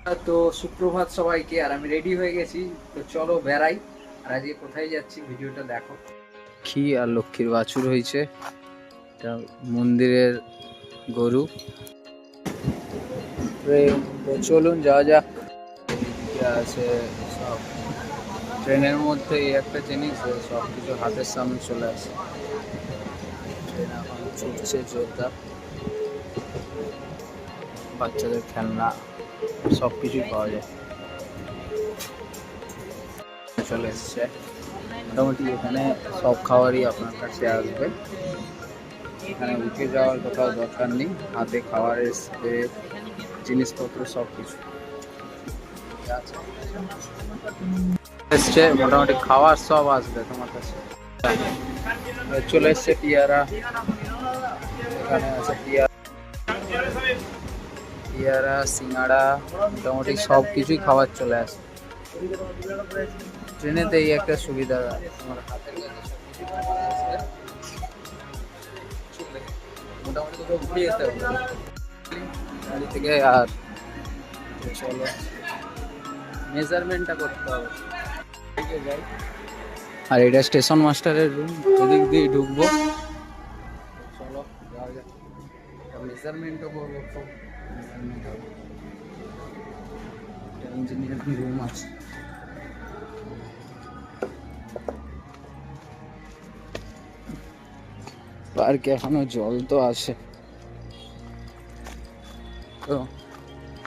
তো সুপ্রভাত সবাইকে। আর আমি রেডি হয়ে গেছি, তো চলো বেড়াই। আর আজকে কোথায় যাচ্ছি ভিডিওটা দেখো। লক্ষ্মী আর লক্ষ্মীর বাছুর হয়েছে, এটা মন্দিরের গরু। তো চলুন যাওয়া যাক। এদিকে আছে সব, ট্রেনের মধ্যে এই একটা জিনিস সব কিছু হাতের সামনে চলে আসে। ট্রেন এখন ছুটছে জোরদার, বাচ্চাদের খেলনা সব কিছুই পাওয়া যায়। চলে এসছে মোটামুটি, এখানে সব খাবারই আপনার কাছে আসবে। এখানে উঠে যাওয়ার কোথাও দরকার নেই, হাতে খাবারের স্প্রে জিনিসপত্র সব কিছু এসছে। মোটামুটি খাওয়ার সব আসবে তোমার কাছে। চলে এসছে পিয়ারা, এখানে আছে পিয়ারা সিঙ্গাড়া, মোটামুটি সব কিছুই খাবার চলে আসে। ট্রেনেতে এই একটা সুবিধা, তোমার হাতের কাছে মোটামুটি কোথাও ঘুরে যেতে হবে গাড়ি থেকে। আর চলো মেজারমেন্টটা করতে হবে। আর এটা স্টেশন মাস্টারের রুম, এদিক দিয়ে ঢুকবো। চলো যাওয়া যাক, মেজারমেন্টও করবো। খুব মেজারমেন্ট হবে, ইঞ্জিনিয়ার রুম আছে। পার্কে এখনো জল তো আসে। তো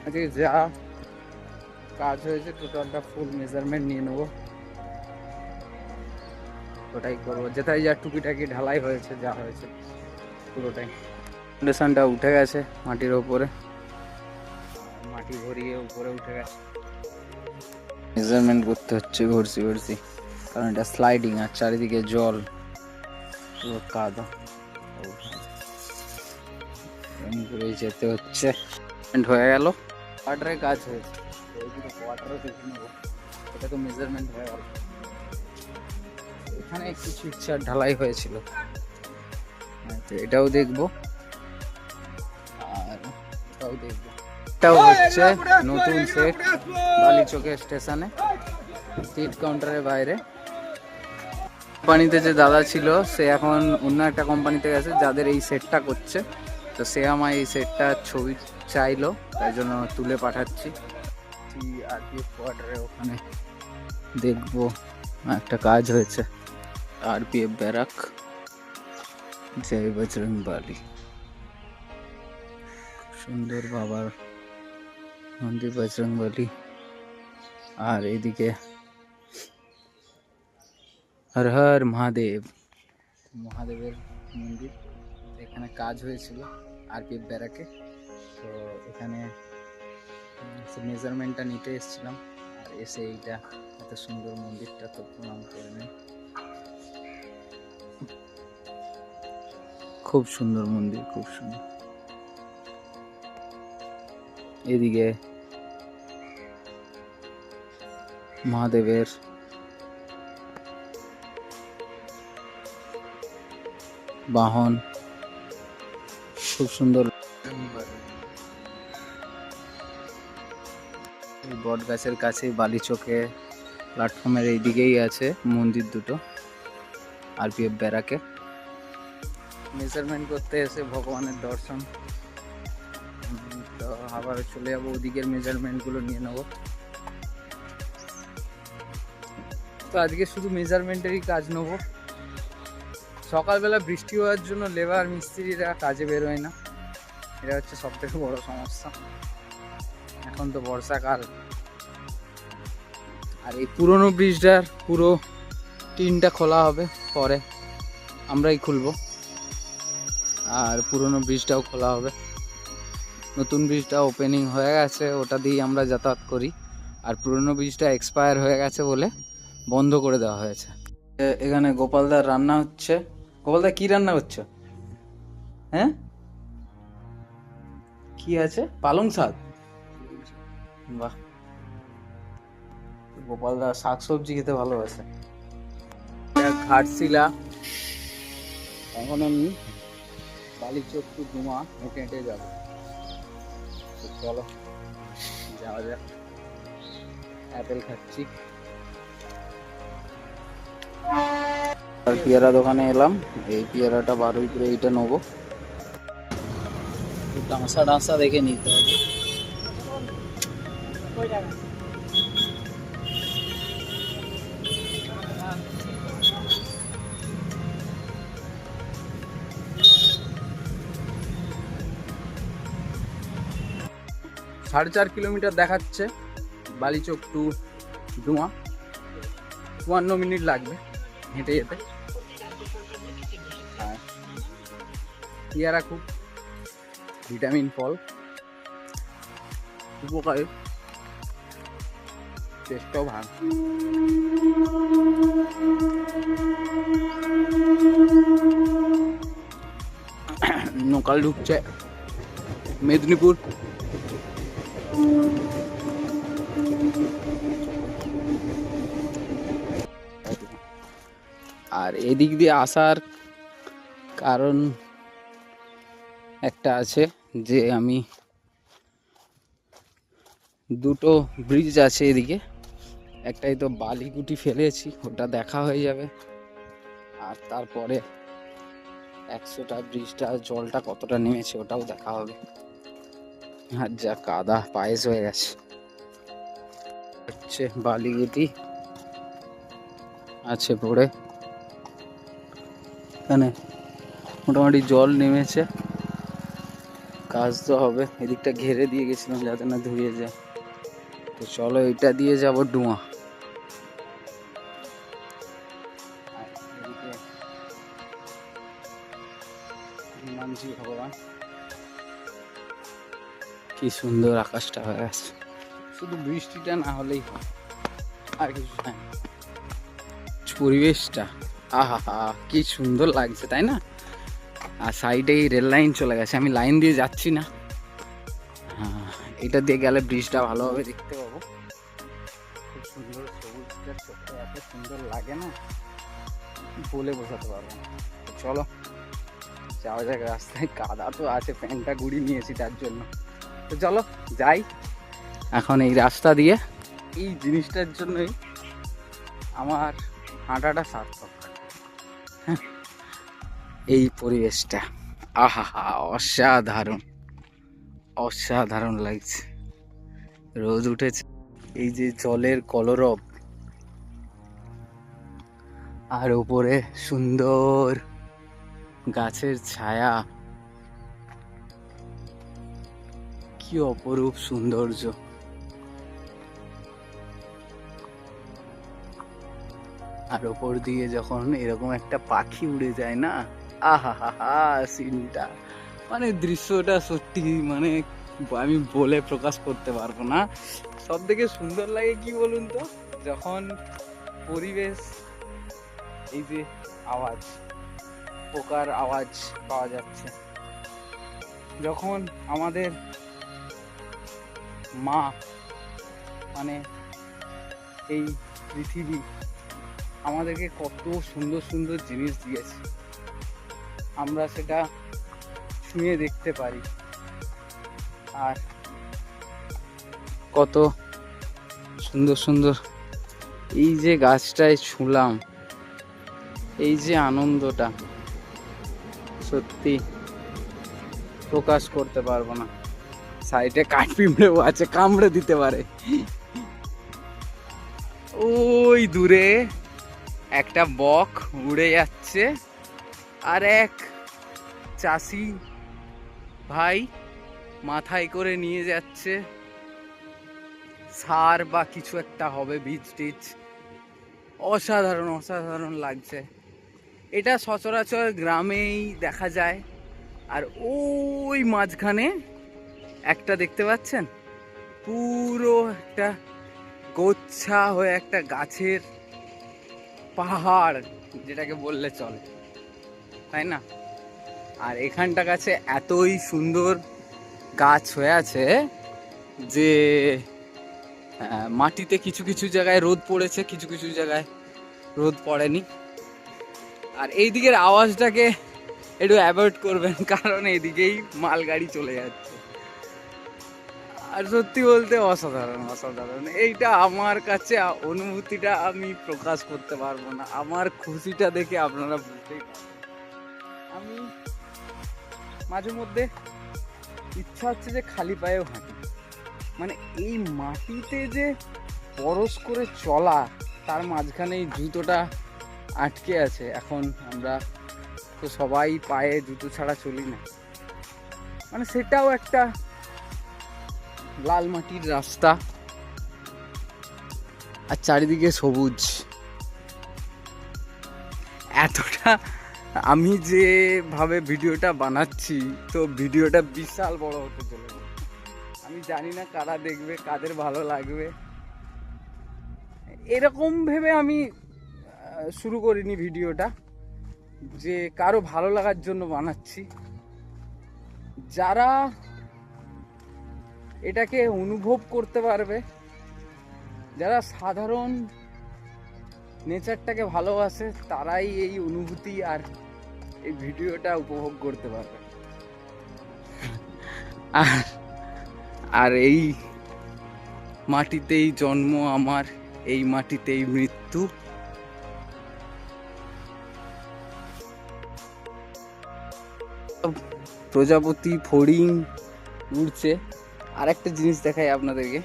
আজকে যা কাজ হয়েছে টোটালটা ফুল মেজারমেন্ট নিয়ে নেবো, ওটাই করবো। যেটাই যা টুকিটাকি ঢালাই হয়েছে, যা হয়েছে পুরোটাই। ফাউন্ডেশনটা উঠে গেছে মাটির ওপরে, মাটি ভরিয়ে উপরে উঠে গেছে। মেজারমেন্ট করতে হচ্ছে ঘুরছি ঘুরছি, কারণ এটা স্লাইডিং আর চারিদিকে জল, পুরো কাদা ঘুরে যেতে হচ্ছে। হয়ে গেল, ওয়াটারের কাজ হয়েছে, ওয়াটারও দেখে নেবো। এটা তো মেজারমেন্ট হয়ে গেল। এখানে কিছু ইচ্ছা ঢালাই হয়েছিল, তো এটাও দেখবো। আর এটাও দেখবো। এটাও হচ্ছে নতুন সেট বালিচকের স্টেশনে, সিট কাউন্টারের বাইরে। কোম্পানিতে যে দাদা ছিল সে এখন অন্য একটা কোম্পানিতে গেছে যাদের এই সেটটা করছে। তো সে আমায় এই সেটটার ছবি চাইলো, তাই জন্য তুলে পাঠাচ্ছি। আরপিএফ কোয়ার্টারে ওখানে দেখবো একটা কাজ হয়েছে। আরপিএফ ব্যারাক, জয় বজরং বালি। সুন্দর বাবার মন্দির বজরং বালি। আর এদিকে হর হর মহাদেব, মহাদেবের মন্দির। এখানে কাজ হয়েছিল আরপিএফ ব্যারাকে, তো এখানে মেজারমেন্টটা নিতে এসেছিলাম। আর এসে এইটা এত সুন্দর মন্দিরটা তো প্রণাম করে নেই। খুব সুন্দর মন্দির, খুব সুন্দর। এদিকে মহাদেবের বাহন, খুব সুন্দর। বট গাছের কাছে বালিচকে প্ল্যাটফর্মের এইদিকেই আছে মন্দির দুটো আরপিএফ ব্যারাকে। মেজারমেন্ট করতে এসে ভগবানের দর্শন, তো আবার চলে যাবো ওদিকের মেজারমেন্টগুলো নিয়ে নেবো। তো আজকে শুধু মেজারমেন্টেরই কাজ নেবো। সকালবেলা বৃষ্টি হওয়ার জন্য লেবার মিস্ত্রিরা কাজে বেরোয় না, এটা হচ্ছে সবথেকে বড় সমস্যা। এখন তো বর্ষাকাল, আর এই পুরনো ব্রিজটার পুরো টিনটা খোলা হবে, পরে আমরাই খুলবো। আর পুরনো ব্রিজটাও খোলা হবে, নতুন ব্রিজটা ওপেনিং হয়ে গেছে, ওটা দিয়েই আমরা যাতায়াত করি। আর পুরনো ব্রিজটা এক্সপায়ার হয়ে গেছে বলে বন্ধ করে দেওয়া হয়েছে। এখানে গোপালদার রান্না হচ্ছে। গোপালদা কি রান্না হচ্ছে? হ্যাঁ, কি আছে? পালং শাক। বাহ, গোপালদা শাক সবজি খেতে ভালোবাসে। ঘাটশিলা, এখন আমি বালিচক টু ডুমা হেঁটে হেঁটে যাবো। চলো। যাওয়া যাক। অ্যাপেল খাচ্ছি। আর পেয়ারা দোকানে এলাম, এই পেয়ারাটা 12 করে এইটা নেবো। ডাঁসা ডাঁসা দেখে নিতে হবে। সাড়ে 4 কিলোমিটার দেখাচ্ছে বালিচক টু ডুমা। 52 মিনিট লাগবে হেঁটে যেতে। পেয়ারা খুব ভিটামিন ফল, উপকারী, টেস্টও ভালো। লোকাল ঢুকছে মেদিনীপুর। আর এদিক দিয়ে আসার কারণ একটা আছে, যে আমি দুটো ব্রিজ আছে এদিকে, একটাই তো বালিগুটি ফেলেছি, ওটা দেখা হয়ে যাবে। আর তারপরে 100টা ব্রিজটা জলটা কতটা নেমেছে ওটাও দেখা হবে। আর যা কাদা, পায়েস হয়ে গেছে। হচ্ছে বালিগুটি আছে পড়ে, এখানে মোটামুটি জল নেমেছে, কাজ তো হবে। এদিকটা ঘেরে দিয়ে গেছিলাম যাতে না ধুয়ে যায়। তো চলো এটা দিয়ে যাব ডুমা। মানছি ভগবান, কি সুন্দর আকাশটা হয়ে গেছে। শুধু বৃষ্টিটা না হলেই হয়, আর কিছু চাই না। পরিবেশটা আহা হা, কি সুন্দর লাগছে তাই না? আর সাইডে এই রেল লাইন চলে গেছে, আমি লাইন দিয়ে যাচ্ছি না। হ্যাঁ, এটা দিয়ে গেলে ব্রিজটা ভালোভাবে দেখতে পাবো। খুব সুন্দর সবুজটা, চোখে এত সুন্দর লাগে না, বলে বোঝাতে পারবো না। চলো যাওয়া যাক। রাস্তায় কাদা তো আছে, প্যান্টটা গুড়ি নিয়েছি তার জন্য। তো চলো যাই এখন এই রাস্তা দিয়ে। এই জিনিসটার জন্যই আমার হাঁটাটা সার্থক। এই পরিবেশটা আহা হা, অসাধারণ অসাধারণ লাগছে। রোদ উঠেছে, এই যে জলের কলরব, আর উপরে সুন্দর গাছের ছায়া, কি অপরূপ সৌন্দর্য। আর ওপর দিয়ে যখন এরকম একটা পাখি উড়ে যায় না, আহা হা হা, সিনটা মানে দৃশ্যটা সত্যি মানে আমি বলে প্রকাশ করতে পারবো না। সব থেকে সুন্দর লাগে কি বলুন তো, যখন পরিবেশ, এই যে আওয়াজ, পোকার আওয়াজ পাওয়া যাচ্ছে, যখন আমাদের মা মানে এই পৃথিবী আমাদেরকে কত সুন্দর সুন্দর জিনিস দিয়েছে, আমরা সেটা ছুঁয়ে দেখতে পারি। আর কত সুন্দর সুন্দর, এই যে গাছটায় ছুঁলাম, এই যে আনন্দটা সত্যি প্রকাশ করতে পারবো না। সাইডে কাঠপিঁপড়েও আছে, কামড়ে দিতে পারে। ওই দূরে একটা বক উড়ে যাচ্ছে, আর এক চাষি ভাই মাথায় করে নিয়ে যাচ্ছে সার বা কিছু একটা হবে, বীজ টিজ। অসাধারণ অসাধারণ লাগছে। এটা সচরাচর গ্রামেই দেখা যায়। আর ওই মাঝখানে একটা দেখতে পাচ্ছেন, পুরো একটা গোচ্ছা হয়ে একটা গাছের পাহাড়, যেটাকে বললে চলে, তাই না? আর এখানটা কাছে এতই সুন্দর গাছ হয়ে আছে যে মাটিতে কিছু কিছু জায়গায় রোদ পড়েছে, কিছু কিছু জায়গায় রোদ পড়েনি। আর এই দিকের আওয়াজটাকে একটু অ্যাভয়েড করবেন, কারণ এইদিকেই মালগাড়ি চলে যাচ্ছে। আর সত্যি বলতে অসাধারণ অসাধারণ। এইটা আমার কাছে অনুভূতিটা আমি প্রকাশ করতে পারবো না। আমার খুশিটা দেখে আপনারা বুঝতেই পারবেন। আমি মাঝে মধ্যে ইচ্ছা হচ্ছে যে খালি পায়েও হাঁটি। মানে এই মাটিতে যে পরশ করে চলা, তার মাঝখানে এই জুতোটা আটকে আছে। এখন আমরা তো সবাই পায়ে জুতো ছাড়া চলি না, মানে সেটাও একটা লাল মাটির রাস্তা আর চারিদিকে সবুজ। এতটা আমি যেভাবে ভিডিওটা বানাচ্ছি, তো ভিডিওটা বিশাল বড় হতে চলেছে। আমি জানি না কারা দেখবে, কাদের ভালো লাগবে। এরকম ভেবে আমি শুরু করিনি ভিডিওটা যে কারো ভালো লাগার জন্য বানাচ্ছি। যারা এটাকে অনুভব করতে পারবে, যারা সাধারণ নেচারটাকে ভালোবাসে, তারাই এই অনুভূতি আর এই ভিডিওটা উপভোগ করতে পারবে। আর এই মাটিতেই জন্ম আমার, এই মাটিতেই মৃত্যু। প্রজাপতি, ফড়িং উড়ছে। আর একটা জিনিস দেখাই আপনাদেরকে,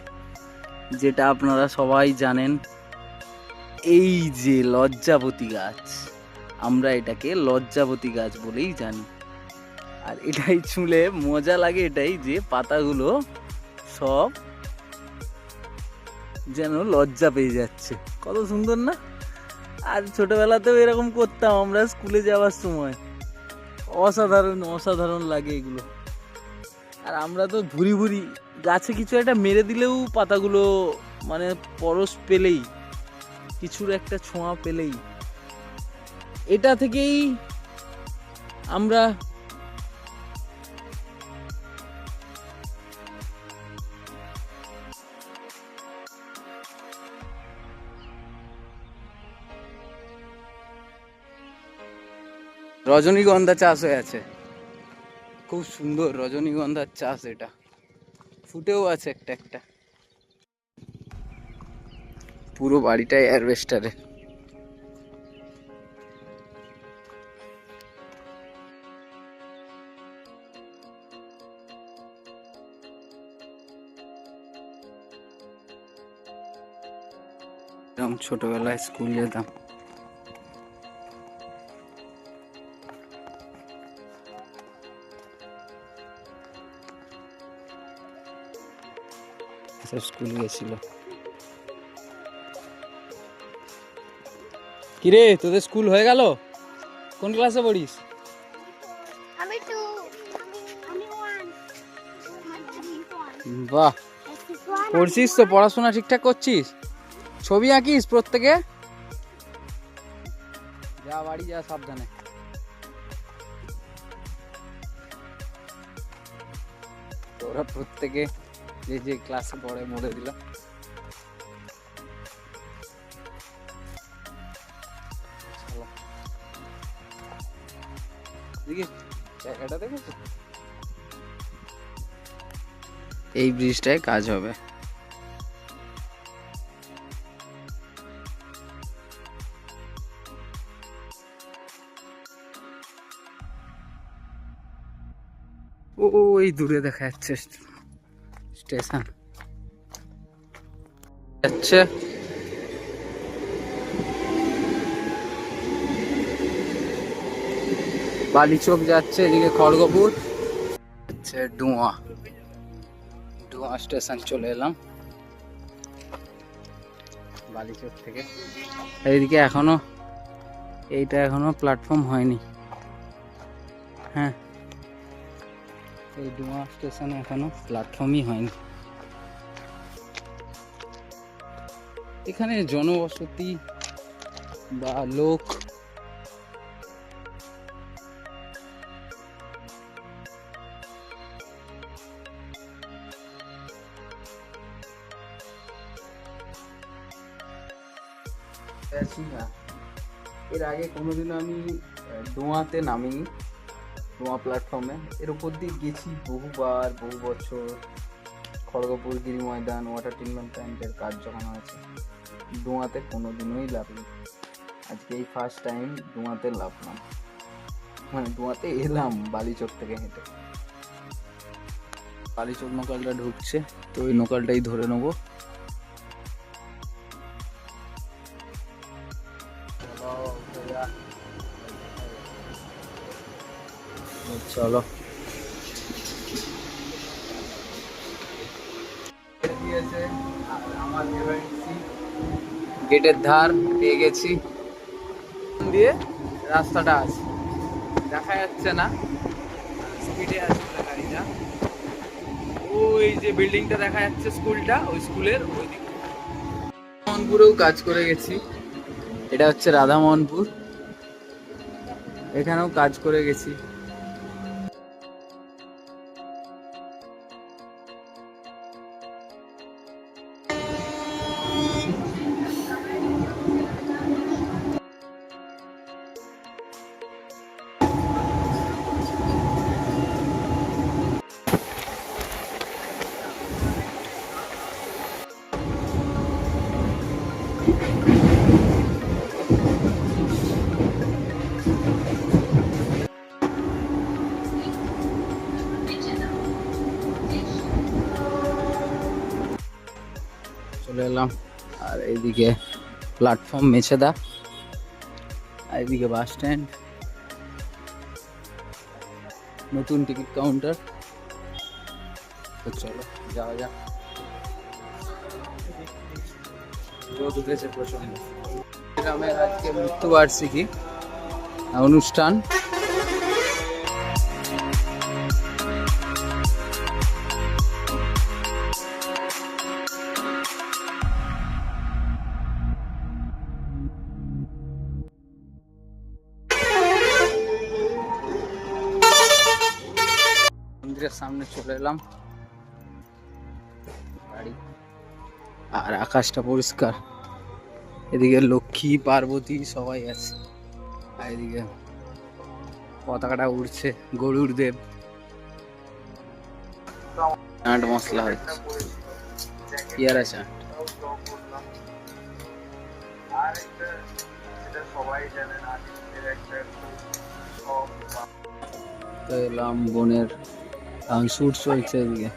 যেটা আপনারা সবাই জানেন, এই যে লজ্জাবতী গাছ, আমরা এটাকে লজ্জাবতী গাছ বলেই জানি। আর এটাই ছুঁলে মজা লাগে এটাই যে পাতাগুলো সব যেন লজ্জা পেয়ে যাচ্ছে। কত সুন্দর না? আর ছোটবেলাতেও এরকম করতাম আমরা স্কুলে যাওয়ার সময়। অসাধারণ অসাধারণ লাগে এগুলো। আর আমরা তো ভুরি ভুরি গাছে কিছু একটা মেরে দিলেও পাতাগুলো মানে পরশ পেলেই, কিছুর একটা ছোঁয়া পেলেই, এটা থেকেই আমরা রজনীগন্ধা চাষ হয়ে আছে। খুব সুন্দর রজনীগন্ধার চাষ, এটা ফুটেও আছে একটা একটা। পুরো বাড়িটাই অ্যারভেস্টারে। এরকম ছোটবেলায় স্কুল যেতাম। স্কুল গেছিল। কিরে, তোদের স্কুল হয়ে গেল? কোন ক্লাসে পড়িস? বাহ, পড়ছিস তো? পড়াশোনা ঠিকঠাক করছিস? ছবি আঁকিস প্রত্যেকে? যা বাড়ি যা সাবধানে। ওরা প্রত্যেকে যে যে ক্লাসে পড়ে বলে দিল। জায়গাটা দেখেছো? এই ব্রিজটায় কাজ হবে। ওই দূরে দেখা যাচ্ছে স্টেশন যাচ্ছে। বালিচক যাচ্ছে, এদিকে খড়গপুর যাচ্ছে। ডুয়া স্টেশন চলে এলাম বালিচক থেকে। এইদিকে এখনো এইটা এখনো প্ল্যাটফর্ম হয়নি। হ্যাঁ, এই ডুয়া স্টেশনে এখনো প্ল্যাটফর্মই হয়নি। এখানে জনবসতি বা লোক এর আগে কোনোদিনও আমি ডোয়াতে নামিনি। ডোয়া প্ল্যাটফর্মে এর উপর দিয়ে গেছি বহুবার, বহু বছর, খড়গপুর গিরি ময়দান ওয়াটার ট্রিটমেন্ট প্ল্যান্টের কাজ যখন হয়েছে, ডুয়াতে কোনোদিনই লাভলি। আজকে এই ফার্স্ট টাইম ডুয়াতে লাভলাম, মানে ডুয়াতে এলাম বালিচক থেকে হেঁটে। বালিচক নোকালটা ঢুকছে, তো ওই নোকালটাই ধরে নেবো। চলো আমার গেটের ধার পেয়ে গেছি, দিয়ে রাস্তাটা আছে, দেখা যাচ্ছে না, স্পিডে আসছে গাড়িটা। ওই যে বিল্ডিংটা দেখা যাচ্ছে স্কুলটা, ওই স্কুলের ওই দিকে। মোহনপুরেও কাজ করে গেছি, এটা হচ্ছে রাধামোহনপুর, এখানেও কাজ করে গেছি। চলে এলাম, আর এইদিকে প্ল্যাটফর্ম মেছেদা, আর এইদিকে বাস স্ট্যান্ড, নতুন টিকিট কাউন্টার। তো চলো যাওয়া যাক। রোদ উঠেছে প্রচন্ড। গ্রামের আজকে মৃত্যুবার্ষিকী অনুষ্ঠান। মন্দিরের সামনে চলে এলাম, গাড়ি, আর আকাশটা পরিষ্কার। এদিকে লক্ষ্মী পার্বতী সবাই আছে, আর এদিকে পতাকাটা উড়ছে, গরুর দেব। চাট মশলা হচ্ছে, পেয়ারা চাট। তো এলাম বোনের শুট চলছে এদিকে।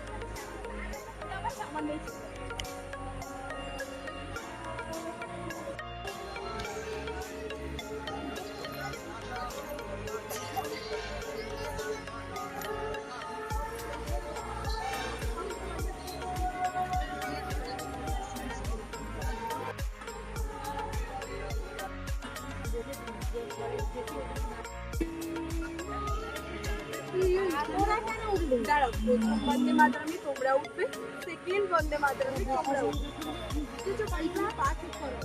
দাঁড়াও, প্রথম বন্দে মাতরমে তোমরা উঠবে, সেকেন্ড বন্দে মাতরমে তোমরা উঠবে। কিছু পাইপা পা ঠিক করো।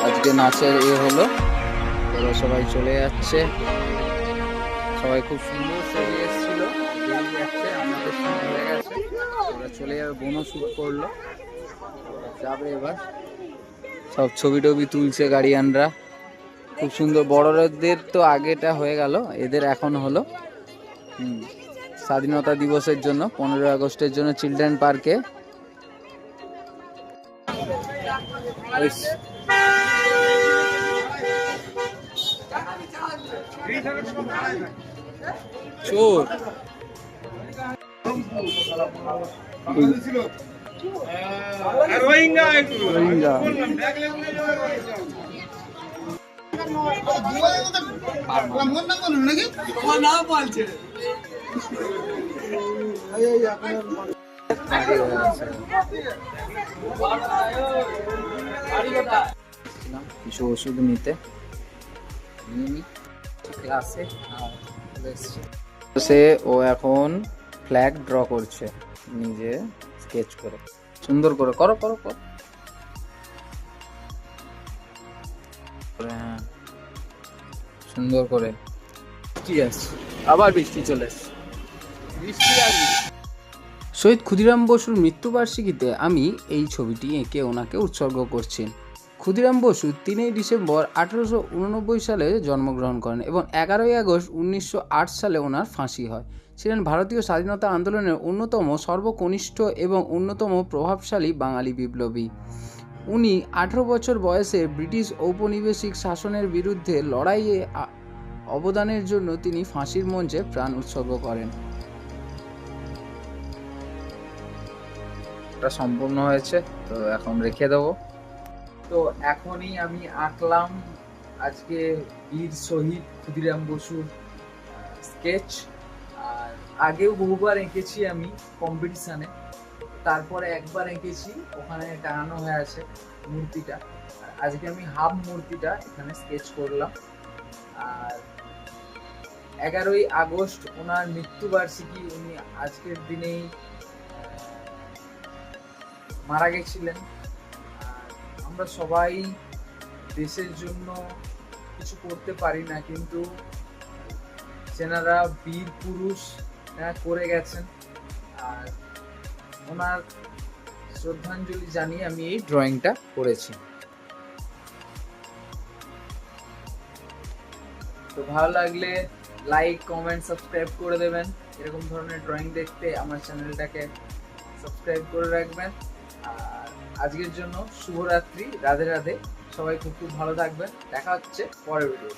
আজকে নাচের হলো, ওরা সবাই চলে যাচ্ছে, সবাই খুব সুন্দর সেজে এসেছিল, বেরিয়ে যাচ্ছে, আমাদের সময় হয়ে গেছে, ওরা চলে যাবে। বোনও শুট করলো, যাবে এবার। সব ছবি টবি তুলছে গার্ডিয়ানরা, খুব সুন্দর। বড়দের তো আগেটা হয়ে গেল, এদের এখন হলো স্বাধীনতা দিবসের জন্য, 15 আগস্টের জন্য চিলড্রেন পার্কে। চোর রোহিঙ্গা কিছু ওষুধ নিতে ক্লাসে, সে ও এখন ফ্ল্যাগ ড্র করছে নিজে স্কেচ করে, সুন্দর করে। করো করো করো, হ্যাঁ সুন্দর করে। ঠিক আছে, আবার বৃষ্টি চলে এসছে। বৃষ্টি আসবে। শহীদ ক্ষুদিরাম বসুর মৃত্যুবার্ষিকীতে আমি এই ছবিটি এঁকে ওনাকে উৎসর্গ করছি। ক্ষুদিরাম বসু 3 ডিসেম্বর 1889 সালে জন্মগ্রহণ করেন এবং 11 আগস্ট 1908 সালে ওনার ফাঁসি হয়। ছিলেন ভারতীয় স্বাধীনতা আন্দোলনের অন্যতম সর্বকনিষ্ঠ এবং অন্যতম প্রভাবশালী বাঙালি বিপ্লবী। উনি 18 বছর বয়সে ব্রিটিশ ঔপনিবেশিক শাসনের বিরুদ্ধে লড়াইয়ে অবদানের জন্য তিনি ফাঁসির মঞ্চে প্রাণ উৎসর্গ করেন। এটা সম্পূর্ণ হয়েছে, তো এখন রেখে দেবো। তো এখনই আমি আঁকলাম আজকে বীর শহীদ ক্ষুদিরাম বসুর স্কেচ। আর আগেও বহুবার এঁকেছি আমি কম্পিটিশানে, তারপরে একবার এঁকেছি, ওখানে টাঙানো হয়ে আছে মূর্তিটা। আজকে আমি হাফ মূর্তিটা এখানে স্কেচ করলাম। আর 11 আগস্ট ওনার মৃত্যুবার্ষিকী, উনি আজকের দিনেই মারা গেছিলেন। আর আমরা সবাই দেশের জন্য কিছু করতে পারি না, কিন্তু যেনারা বীর পুরুষ করে গেছেন, আর ওনার শ্রদ্ধাঞ্জলি জানিয়ে আমি এই ড্রয়িংটা করেছি। তো ভালো লাগলে লাইক, কমেন্ট, সাবস্ক্রাইব করে দেবেন। এরকম ধরনের ড্রয়িং দেখতে আমার চ্যানেলটাকে সাবস্ক্রাইব করে রাখবেন। আর আজকের জন্য শুভরাত্রি, রাধে রাধে। সবাই খুব খুব ভালো থাকবেন। দেখা হচ্ছে পরের ভিডিও।